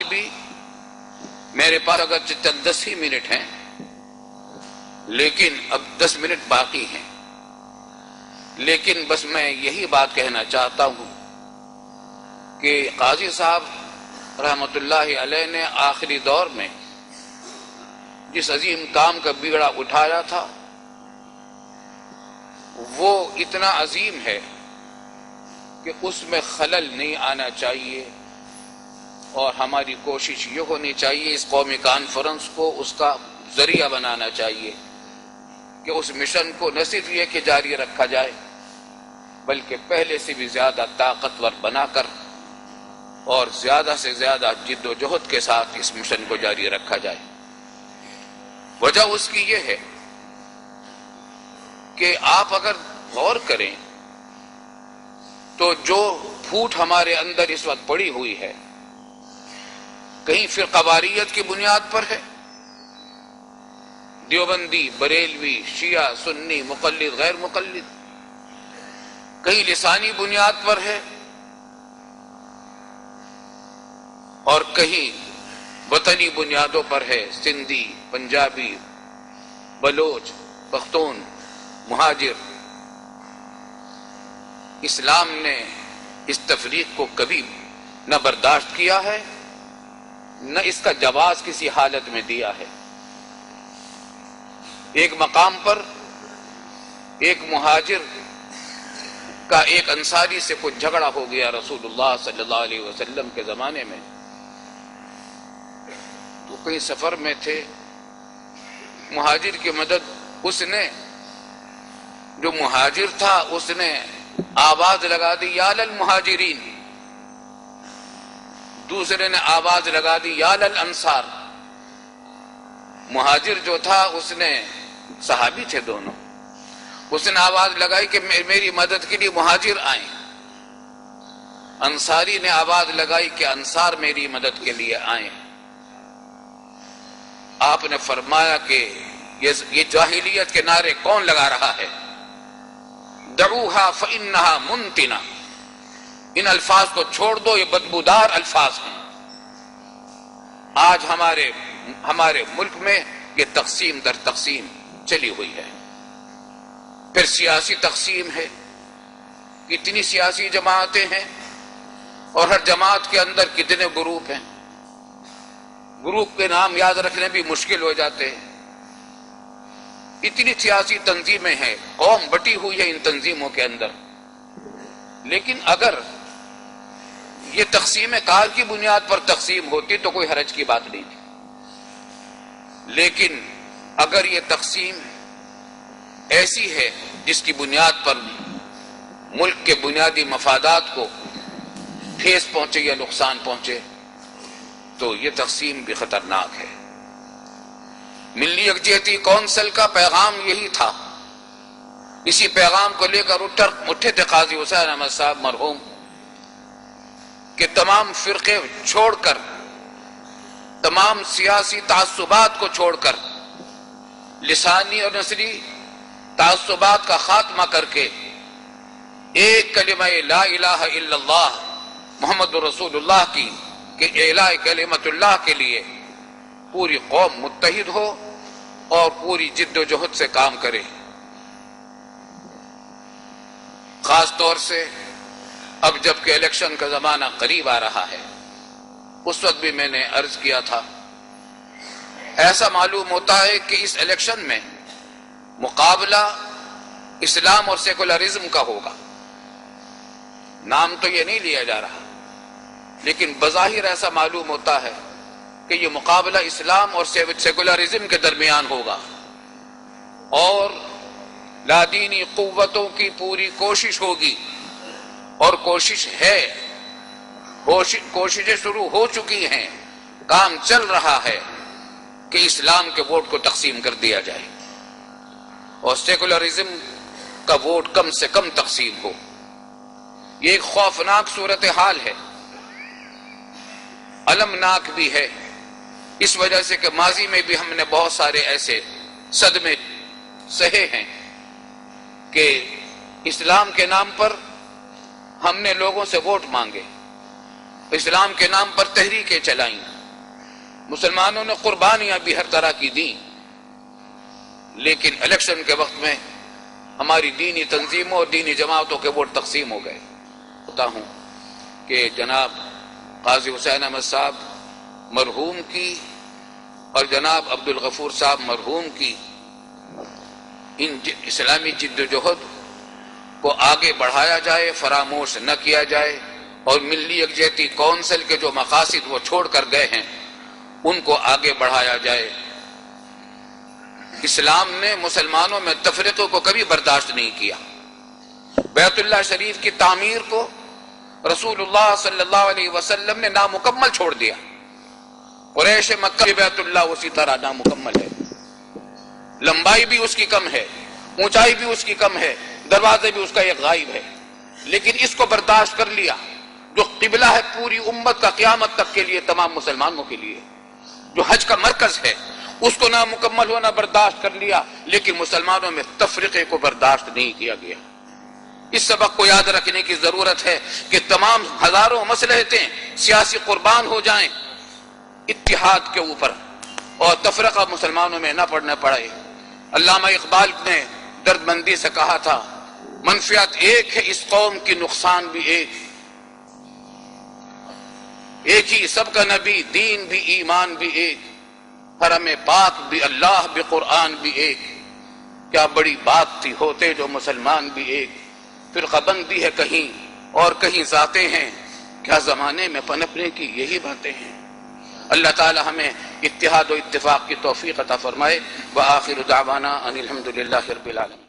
بھی میرے پاس اگر چند 10 ہی منٹ ہیں، لیکن اب 10 منٹ باقی ہیں، لیکن بس میں یہی بات کہنا چاہتا ہوں کہ قاضی صاحب رحمت اللہ علیہ نے آخری دور میں جس عظیم کام کا بیڑا اٹھایا تھا وہ اتنا عظیم ہے کہ اس میں خلل نہیں آنا چاہیے، اور ہماری کوشش یہ ہونی چاہیے اس قومی کانفرنس کو اس کا ذریعہ بنانا چاہیے کہ اس مشن کو نہ صرف یہ کہ جاری رکھا جائے بلکہ پہلے سے بھی زیادہ طاقتور بنا کر اور زیادہ سے زیادہ جد و جہد کے ساتھ اس مشن کو جاری رکھا جائے۔ وجہ اس کی یہ ہے کہ آپ اگر غور کریں تو جو پھوٹ ہمارے اندر اس وقت پڑی ہوئی ہے کہیں فرقواریت کی بنیاد پر ہے، دیوبندی، بریلوی، شیعہ، سنی، مقلد، غیر مقلد، کہیں لسانی بنیاد پر ہے اور کہیں وطنی بنیادوں پر ہے، سندھی، پنجابی، بلوچ، پختون، مہاجر۔ اسلام نے اس تفریق کو کبھی نہ برداشت کیا ہے نہ اس کا جواز کسی حالت میں دیا ہے۔ ایک مقام پر ایک مہاجر کا ایک انصاری سے کچھ جھگڑا ہو گیا رسول اللہ صلی اللہ علیہ وسلم کے زمانے میں، تو کہیں سفر میں تھے، مہاجر کی مدد اس نے، جو مہاجر تھا اس نے آواز لگا دی یا للمہاجرین، دوسرے نے آواز لگا دی یا للانصار۔ مہاجر جو تھا اس نے، صحابی تھے دونوں، اس نے آواز لگائی کہ میری مدد کے لیے مہاجر آئیں، انصاری نے آواز لگائی کہ انصار میری مدد کے لیے آئیں۔ آپ نے فرمایا کہ یہ جاہلیت کے نعرے کون لگا رہا ہے؟ دعوها فإنها منتنہ، ان الفاظ کو چھوڑ دو، یہ بدبودار الفاظ ہیں۔ آج ہمارے ملک میں یہ تقسیم در تقسیم چلی ہوئی ہے، پھر سیاسی تقسیم ہے، کتنی سیاسی جماعتیں ہیں اور ہر جماعت کے اندر کتنے گروپ ہیں، گروپ کے نام یاد رکھنے بھی مشکل ہو جاتے ہیں، اتنی سیاسی تنظیمیں ہیں، قوم بٹی ہوئی ہے ان تنظیموں کے اندر۔ لیکن اگر یہ تقسیم کار کی بنیاد پر تقسیم ہوتی تو کوئی حرج کی بات نہیں تھی، لیکن اگر یہ تقسیم ایسی ہے جس کی بنیاد پر ملک کے بنیادی مفادات کو ٹھیس پہنچے یا نقصان پہنچے تو یہ تقسیم بھی خطرناک ہے۔ ملی یکجہتی کونسل کا پیغام یہی تھا، اسی پیغام کو لے کر اٹھے تھے قاضی حسین احمد صاحب مرحوم کہ تمام فرقے چھوڑ کر، تمام سیاسی تعصبات کو چھوڑ کر، لسانی اور نسلی تعصبات کا خاتمہ کر کے ایک کلمہ لا الہ الا اللہ محمد رسول اللہ کی کہ اعلاء کلمت اللہ کے لیے پوری قوم متحد ہو اور پوری جد و جہد سے کام کرے۔ خاص طور سے اب جب کہ الیکشن کا زمانہ قریب آ رہا ہے، اس وقت بھی میں نے عرض کیا تھا، ایسا معلوم ہوتا ہے کہ اس الیکشن میں مقابلہ اسلام اور سیکولرزم کا ہوگا۔ نام تو یہ نہیں لیا جا رہا، لیکن بظاہر ایسا معلوم ہوتا ہے کہ یہ مقابلہ اسلام اور سیکولرزم کے درمیان ہوگا، اور لادینی قوتوں کی پوری کوشش ہوگی، اور کوشش ہے، کوششیں شروع ہو چکی ہیں، کام چل رہا ہے کہ اسلام کے ووٹ کو تقسیم کر دیا جائے اور سیکولرزم کا ووٹ کم سے کم تقسیم ہو۔ یہ ایک خوفناک صورتحال ہے، المناک بھی ہے، اس وجہ سے کہ ماضی میں بھی ہم نے بہت سارے ایسے صدمے سہے ہیں کہ اسلام کے نام پر ہم نے لوگوں سے ووٹ مانگے، اسلام کے نام پر تحریکیں چلائیں، مسلمانوں نے قربانیاں بھی ہر طرح کی دیں، لیکن الیکشن کے وقت میں ہماری دینی تنظیموں اور دینی جماعتوں کے ووٹ تقسیم ہو گئے۔ بتا ہوں کہ جناب قاضی حسین احمد صاحب مرحوم کی اور جناب عبد الغفور صاحب مرحوم کی ان اسلامی جد و جہد کو آگے بڑھایا جائے، فراموش نہ کیا جائے، اور ملی یکجہتی کونسل کے جو مقاصد وہ چھوڑ کر گئے ہیں ان کو آگے بڑھایا جائے۔ اسلام نے مسلمانوں میں تفرقے کو کبھی برداشت نہیں کیا۔ بیت اللہ شریف کی تعمیر کو رسول اللہ صلی اللہ علیہ وسلم نے نامکمل چھوڑ دیا۔ قریش مکہ کی بیت اللہ اسی طرح نامکمل ہے، لمبائی بھی اس کی کم ہے، اونچائی بھی اس کی کم ہے، دروازے بھی اس کا ایک غائب ہے، لیکن اس کو برداشت کر لیا جو قبلہ ہے پوری امت کا قیامت تک کے لیے، تمام مسلمانوں کے لیے، جو حج کا مرکز ہے، اس کو نامکمل ہونا برداشت کر لیا، لیکن مسلمانوں میں تفرقے کو برداشت نہیں کیا گیا۔ اس سبق کو یاد رکھنے کی ضرورت ہے کہ تمام ہزاروں مصلحتیں سیاسی قربان ہو جائیں اتحاد کے اوپر، اور تفرقہ مسلمانوں میں نہ پڑنا پڑے۔ علامہ اقبال نے درد مندی سے کہا تھا، منفیات ایک ہے اس قوم کی، نقصان بھی ایک ہی سب کا نبی، دین بھی ایمان بھی ایک، حرم پاک بھی اللہ بھی قرآن بھی ایک، کیا بڑی بات تھی ہوتے جو مسلمان بھی ایک، فرقہ بندی ہے کہیں اور کہیں ذاتیں ہیں، کیا زمانے میں پنپنے کی یہی باتیں ہیں۔ اللہ تعالی ہمیں اتحاد و اتفاق کی توفیق عطا فرمائے۔ وآخر دعوانا ان الحمد للہ رب العالمین۔